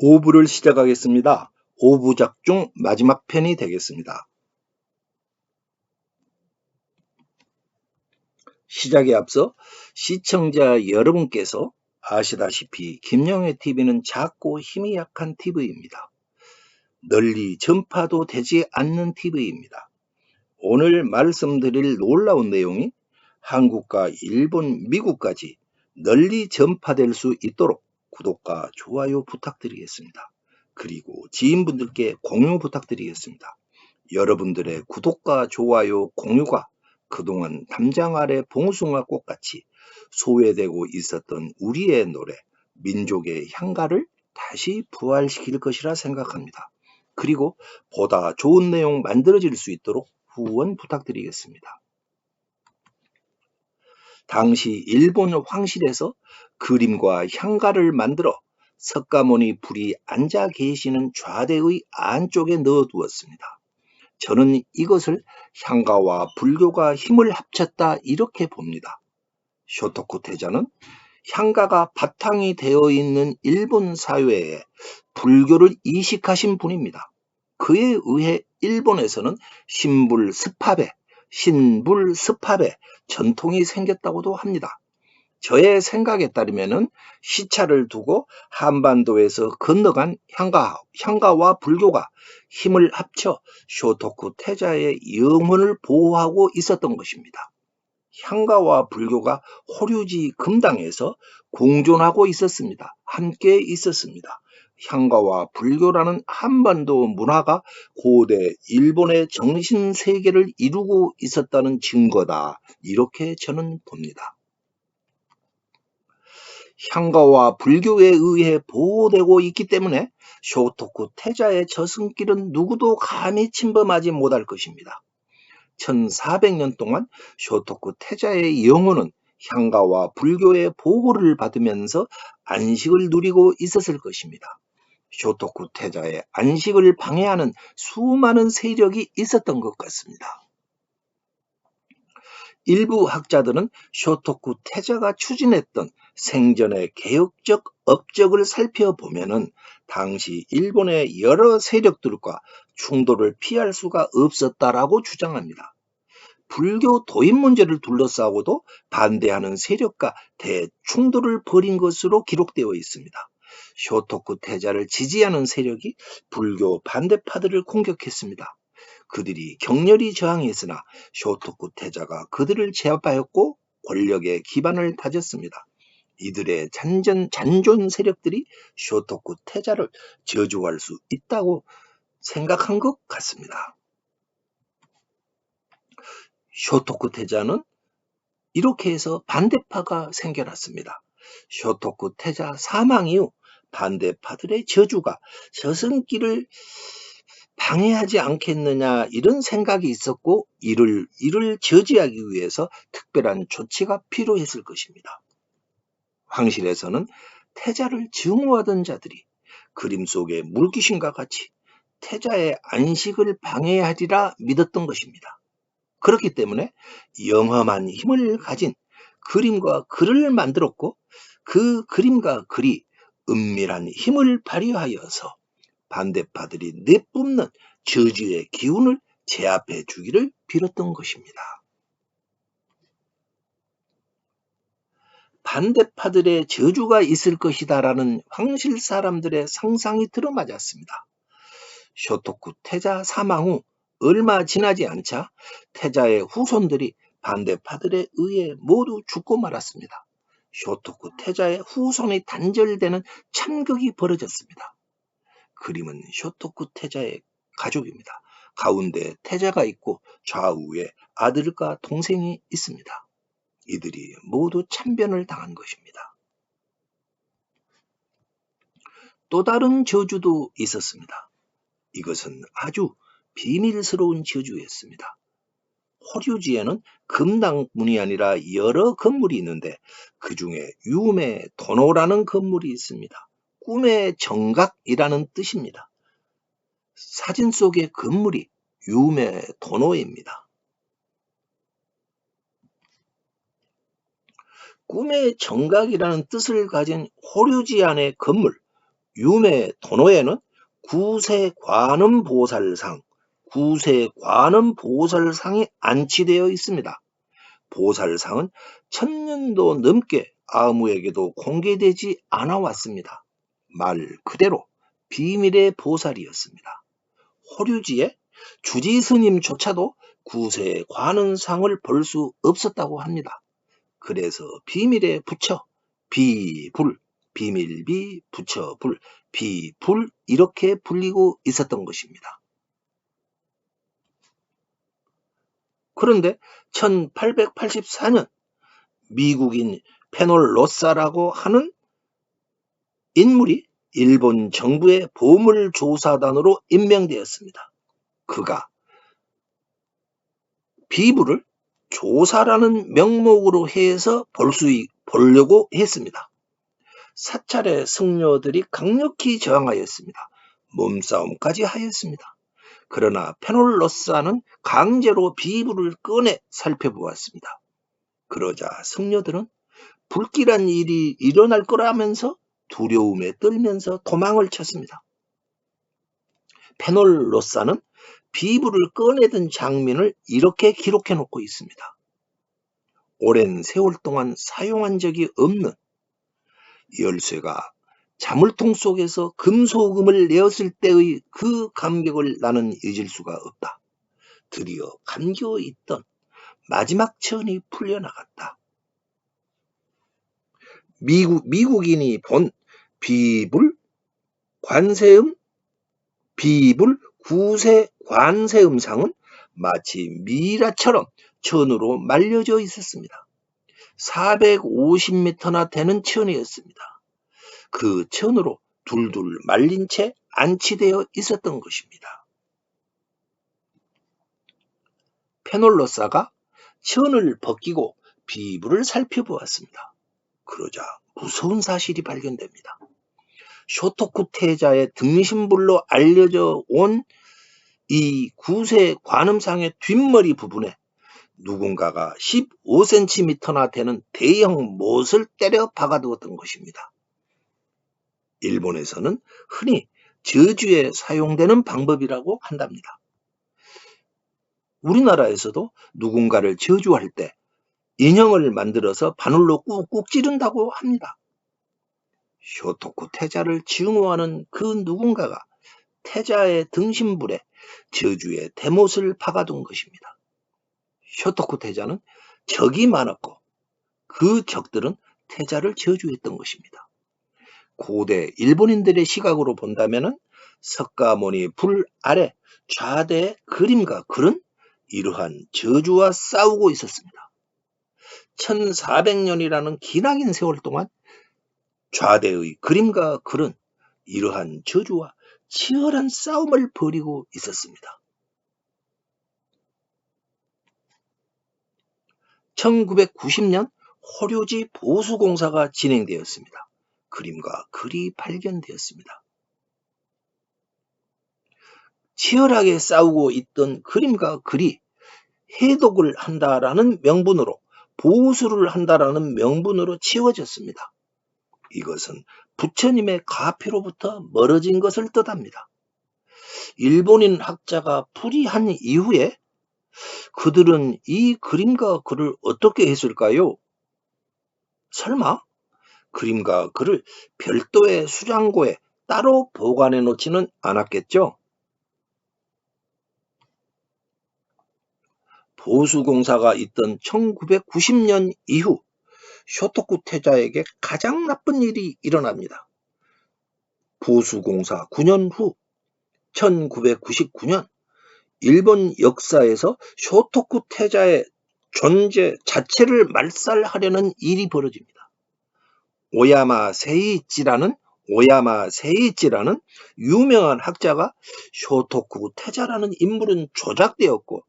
5부를 시작하겠습니다. 5부작 중 마지막 편이 되겠습니다. 시작에 앞서 시청자 여러분께서 아시다시피 김영애TV는 작고 힘이 약한 TV입니다. 널리 전파도 되지 않는 TV입니다. 오늘 말씀드릴 놀라운 내용이 한국과 일본, 미국까지 널리 전파될 수 있도록 구독과 좋아요 부탁드리겠습니다. 그리고 지인분들께 공유 부탁드리겠습니다. 여러분들의 구독과 좋아요, 공유가 그동안 담장 아래 봉숭아 꽃같이 소외되고 있었던 우리의 노래, 민족의 향가를 다시 부활시킬 것이라 생각합니다. 그리고 보다 좋은 내용 만들어질 수 있도록 후원 부탁드리겠습니다. 당시 일본 황실에서 그림과 향가를 만들어 석가모니 불이 앉아 계시는 좌대의 안쪽에 넣어두었습니다. 저는 이것을 향가와 불교가 힘을 합쳤다 이렇게 봅니다. 쇼토쿠 태자는 향가가 바탕이 되어 있는 일본 사회에 불교를 이식하신 분입니다. 그에 의해 일본에서는 신불습합의 전통이 생겼다고도 합니다. 저의 생각에 따르면 시차를 두고 한반도에서 건너간 향가와 불교가 힘을 합쳐 쇼토쿠 태자의 영혼을 보호하고 있었던 것입니다. 향가와 불교가 호류지 금당에서 공존하고 있었습니다. 함께 있었습니다. 향가와 불교라는 한반도 문화가 고대 일본의 정신세계를 이루고 있었다는 증거다. 이렇게 저는 봅니다. 향가와 불교에 의해 보호되고 있기 때문에 쇼토쿠 태자의 저승길은 누구도 감히 침범하지 못할 것입니다. 1400년 동안 쇼토쿠 태자의 영혼은 향가와 불교의 보호를 받으면서 안식을 누리고 있었을 것입니다. 쇼토쿠 태자의 안식을 방해하는 수많은 세력이 있었던 것 같습니다. 일부 학자들은 쇼토쿠 태자가 추진했던 생전의 개혁적 업적을 살펴보면 당시 일본의 여러 세력들과 충돌을 피할 수가 없었다라고 주장합니다. 불교 도입 문제를 둘러싸고도 반대하는 세력과 대충돌을 벌인 것으로 기록되어 있습니다. 쇼토쿠 태자를 지지하는 세력이 불교 반대파들을 공격했습니다. 그들이 격렬히 저항했으나 쇼토쿠 태자가 그들을 제압하였고 권력의 기반을 다졌습니다. 이들의 잔존 세력들이 쇼토쿠 태자를 저주할 수 있다고 생각한 것 같습니다. 쇼토쿠 태자는 이렇게 해서 반대파가 생겨났습니다. 쇼토쿠 태자 사망 이후 반대파들의 저주가 저승길을 방해하지 않겠느냐 이런 생각이 있었고 이를 저지하기 위해서 특별한 조치가 필요했을 것입니다. 황실에서는 태자를 증오하던 자들이 그림 속의 물귀신과 같이 태자의 안식을 방해하리라 믿었던 것입니다. 그렇기 때문에 영험한 힘을 가진 그림과 글을 만들었고 그 그림과 글이 은밀한 힘을 발휘하여서 반대파들이 내뿜는 저주의 기운을 제압해 주기를 빌었던 것입니다. 반대파들의 저주가 있을 것이다라는 황실 사람들의 상상이 들어맞았습니다. 쇼토쿠 태자 사망 후 얼마 지나지 않자 태자의 후손들이 반대파들에 의해 모두 죽고 말았습니다. 쇼토쿠 태자의 후손이 단절되는 참극이 벌어졌습니다. 그림은 쇼토쿠 태자의 가족입니다. 가운데 태자가 있고 좌우에 아들과 동생이 있습니다. 이들이 모두 참변을 당한 것입니다. 또 다른 저주도 있었습니다. 이것은 아주 비밀스러운 저주였습니다. 호류지에는 금당문이 아니라 여러 건물이 있는데 그 중에 유메 도노라는 건물이 있습니다. 꿈의 정각이라는 뜻입니다. 사진 속의 건물이 유메 도노입니다. 꿈의 정각이라는 뜻을 가진 호류지 안의 건물 유매 도노에는 구세관음보살상이 안치되어 있습니다. 보살상은 1000년도 넘게 아무에게도 공개되지 않아 왔습니다. 말 그대로 비밀의 보살이었습니다. 호류지에 주지스님조차도 구세관음상을 볼 수 없었다고 합니다. 그래서 비밀에 붙여 비불, 비밀비, 붙여 불, 비불 이렇게 불리고 있었던 것입니다. 그런데 1884년 미국인 페놀로사라고 하는 인물이 일본 정부의 보물조사단으로 임명되었습니다. 그가 비불을 조사라는 명목으로 해서 보려고 했습니다. 사찰의 승려들이 강력히 저항하였습니다. 몸싸움까지 하였습니다. 그러나 페놀로사는 강제로 비불을 꺼내 살펴보았습니다. 그러자 승려들은 불길한 일이 일어날 거라면서 두려움에 떨면서 도망을 쳤습니다. 페놀로사는 비불을 꺼내던 장면을 이렇게 기록해 놓고 있습니다. 오랜 세월 동안 사용한 적이 없는 열쇠가 자물통 속에서 금소금을 내었을 때의 그 감격을 나는 잊을 수가 없다. 드디어 감겨 있던 마지막 천이 풀려나갔다. 미국인이 본 비불 구세 관세음상은 마치 미라처럼 천으로 말려져 있었습니다. 450m나 되는 천이었습니다. 그 천으로 둘둘 말린 채 안치되어 있었던 것입니다. 페놀로사가 천을 벗기고 비불을 살펴보았습니다. 그러자 무서운 사실이 발견됩니다. 쇼토쿠 태자의 등신불로 알려져 온 이 구세 관음상의 뒷머리 부분에 누군가가 15cm나 되는 대형 못을 때려 박아두었던 것입니다. 일본에서는 흔히 저주에 사용되는 방법이라고 한답니다. 우리나라에서도 누군가를 저주할 때 인형을 만들어서 바늘로 꾹꾹 찌른다고 합니다. 쇼토쿠 태자를 증오하는 그 누군가가 태자의 등신불에 저주의 대못을 박아둔 것입니다. 쇼토쿠 태자는 적이 많았고 그 적들은 태자를 저주했던 것입니다. 고대 일본인들의 시각으로 본다면 석가모니 불 아래 좌대의 그림과 글은 이러한 저주와 싸우고 있었습니다. 1400년이라는 기나긴 세월 동안 좌대의 그림과 글은 이러한 저주와 치열한 싸움을 벌이고 있었습니다. 1990년 호류지 보수공사가 진행되었습니다. 그림과 글이 발견되었습니다. 치열하게 싸우고 있던 그림과 글이 해독을 한다라는 명분으로 보수를 한다라는 명분으로 치워졌습니다. 이것은 부처님의 가피로부터 멀어진 것을 뜻합니다. 일본인 학자가 풀이한 이후에 그들은 이 그림과 글을 어떻게 했을까요? 설마 그림과 글을 별도의 수장고에 따로 보관해 놓지는 않았겠죠? 보수공사가 있던 1990년 이후 쇼토쿠 태자에게 가장 나쁜 일이 일어납니다. 보수공사 9년 후 1999년 일본 역사에서 쇼토쿠 태자의 존재 자체를 말살하려는 일이 벌어집니다. 오야마 세이이치라는 유명한 학자가 쇼토쿠 태자라는 인물은 조작되었고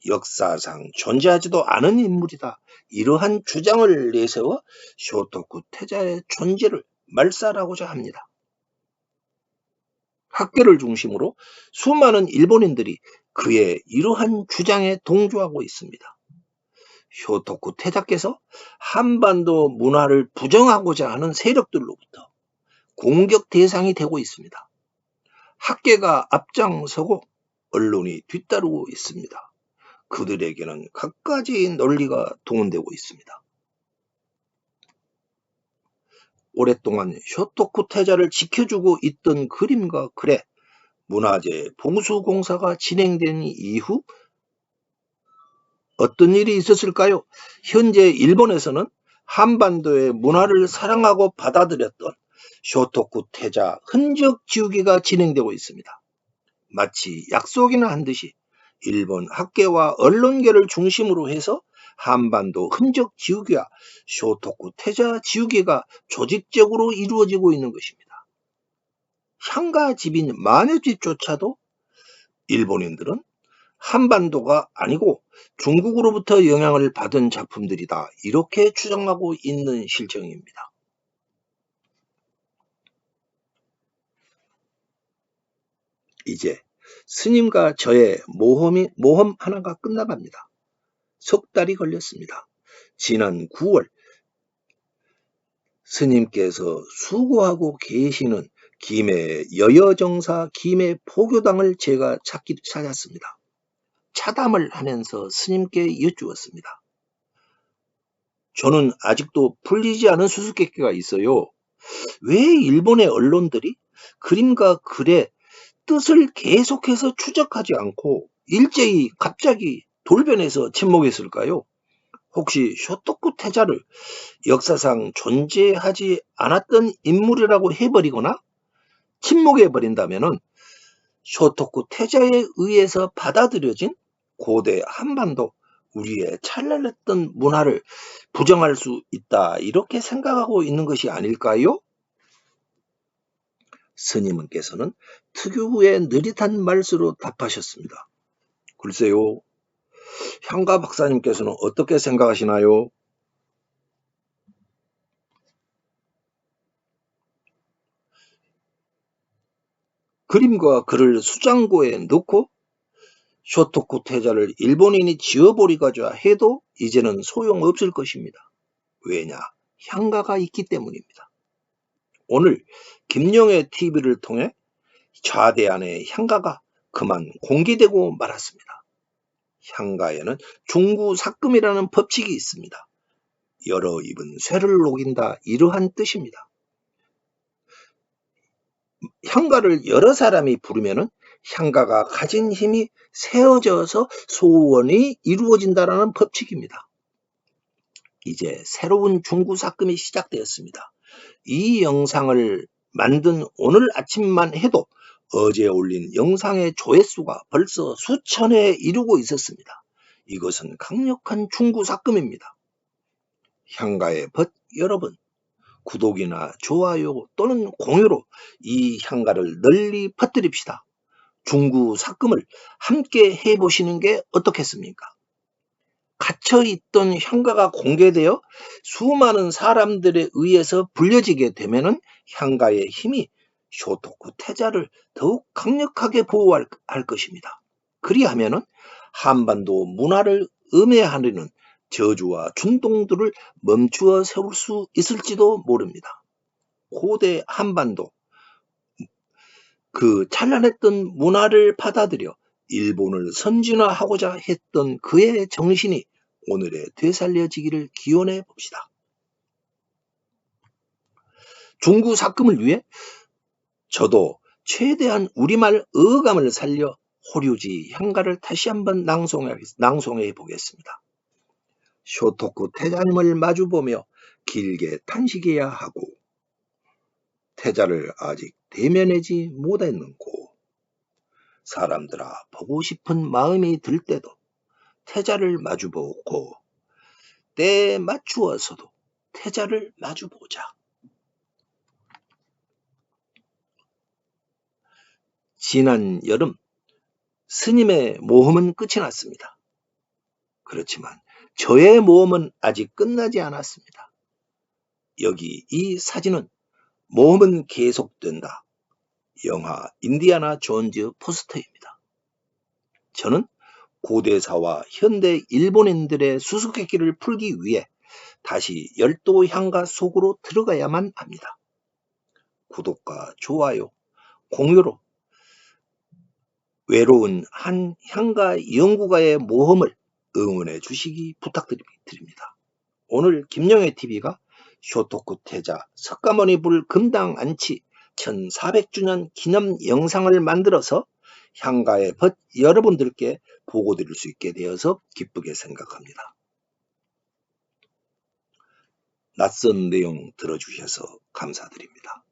역사상 존재하지도 않은 인물이다. 이러한 주장을 내세워 쇼토쿠 태자의 존재를 말살하고자 합니다. 학계를 중심으로 수많은 일본인들이 그의 이러한 주장에 동조하고 있습니다. 쇼토쿠 태자께서 한반도 문화를 부정하고자 하는 세력들로부터 공격 대상이 되고 있습니다. 학계가 앞장서고 언론이 뒤따르고 있습니다. 그들에게는 갖가지 논리가 동원되고 있습니다. 오랫동안 쇼토쿠 태자를 지켜주고 있던 그림과 글에 문화재 봉수 공사가 진행된 이후 어떤 일이 있었을까요? 현재 일본에서는 한반도의 문화를 사랑하고 받아들였던 쇼토쿠 태자 흔적 지우기가 진행되고 있습니다. 마치 약속이나 한 듯이 일본 학계와 언론계를 중심으로 해서 한반도 흔적 지우기와 쇼토쿠 태자 지우기가 조직적으로 이루어지고 있는 것입니다. 향가집인 마녀집조차도 일본인들은 한반도가 아니고 중국으로부터 영향을 받은 작품들이다, 이렇게 추정하고 있는 실정입니다. 이제 스님과 저의 모험 하나가 끝나갑니다. 석 달이 걸렸습니다. 지난 9월 스님께서 수고하고 계시는 김해 여여정사 김해 포교당을 제가 찾았습니다. 차담을 하면서 스님께 여쭈었습니다. 저는 아직도 풀리지 않은 수수께끼가 있어요. 왜 일본의 언론들이 그림과 글의 뜻을 계속해서 추적하지 않고 일제히 갑자기 돌변해서 침묵했을까요? 혹시 쇼토쿠 태자를 역사상 존재하지 않았던 인물이라고 해버리거나 침묵해버린다면 쇼토쿠 태자에 의해서 받아들여진 고대 한반도, 우리의 찬란했던 문화를 부정할 수 있다, 이렇게 생각하고 있는 것이 아닐까요? 스님께서는 특유의 느릿한 말수로 답하셨습니다. 글쎄요, 향가 박사님께서는 어떻게 생각하시나요? 그림과 글을 수장고에 넣고 쇼토쿠 태자를 일본인이 지워버리고자 해도 이제는 소용없을 것입니다. 왜냐? 향가가 있기 때문입니다. 오늘 김영애 TV를 통해 좌대안의 향가가 그만 공개되고 말았습니다. 향가에는 중구삭금이라는 법칙이 있습니다. 여러 입은 쇠를 녹인다, 이러한 뜻입니다. 향가를 여러 사람이 부르면 향가가 가진 힘이 세어져서 소원이 이루어진다는 법칙입니다. 이제 새로운 중구삭금이 시작되었습니다. 이 영상을 만든 오늘 아침만 해도 어제 올린 영상의 조회수가 벌써 수천에 이르고 있었습니다. 이것은 강력한 중구삭금입니다. 향가의 벗 여러분, 구독이나 좋아요 또는 공유로 이 향가를 널리 퍼뜨립시다. 중구삭금을 함께 해보시는 게 어떻겠습니까? 갇혀있던 향가가 공개되어 수많은 사람들에 의해서 불려지게 되면 향가의 힘이 쇼토쿠 태자를 더욱 강력하게 보호할 것입니다. 그리하면 한반도 문화를 음해하려는 저주와 준동들을 멈추어 세울 수 있을지도 모릅니다. 고대 한반도, 그 찬란했던 문화를 받아들여 일본을 선진화하고자 했던 그의 정신이 오늘에 되살려지기를 기원해 봅시다. 중구삭금을 위해 저도 최대한 우리말 어감을 살려 호류지 향가를 다시 한번 낭송해 보겠습니다. 쇼토쿠 태자님을 마주보며 길게 탄식해야 하고, 태자를 아직 대면하지 못했는고, 사람들아 보고 싶은 마음이 들 때도 태자를 마주보고, 때에 맞추어서도 태자를 마주보자. 지난 여름 스님의 모험은 끝이 났습니다. 그렇지만 저의 모험은 아직 끝나지 않았습니다. 여기 이 사진은 모험은 계속된다, 영화 인디아나 존즈 포스터입니다. 저는 고대사와 현대 일본인들의 수수께끼를 풀기 위해 다시 열도 향가 속으로 들어가야만 합니다. 구독과 좋아요, 공유로 외로운 한 향가 연구가의 모험을 응원해 주시기 부탁드립니다. 오늘 김영애TV가 쇼토쿠 태자 석가모니 불 금당 안치 1400주년 기념 영상을 만들어서 향가의 벗 여러분들께 보고 드릴 수 있게 되어서 기쁘게 생각합니다. 낯선 내용 들어주셔서 감사드립니다.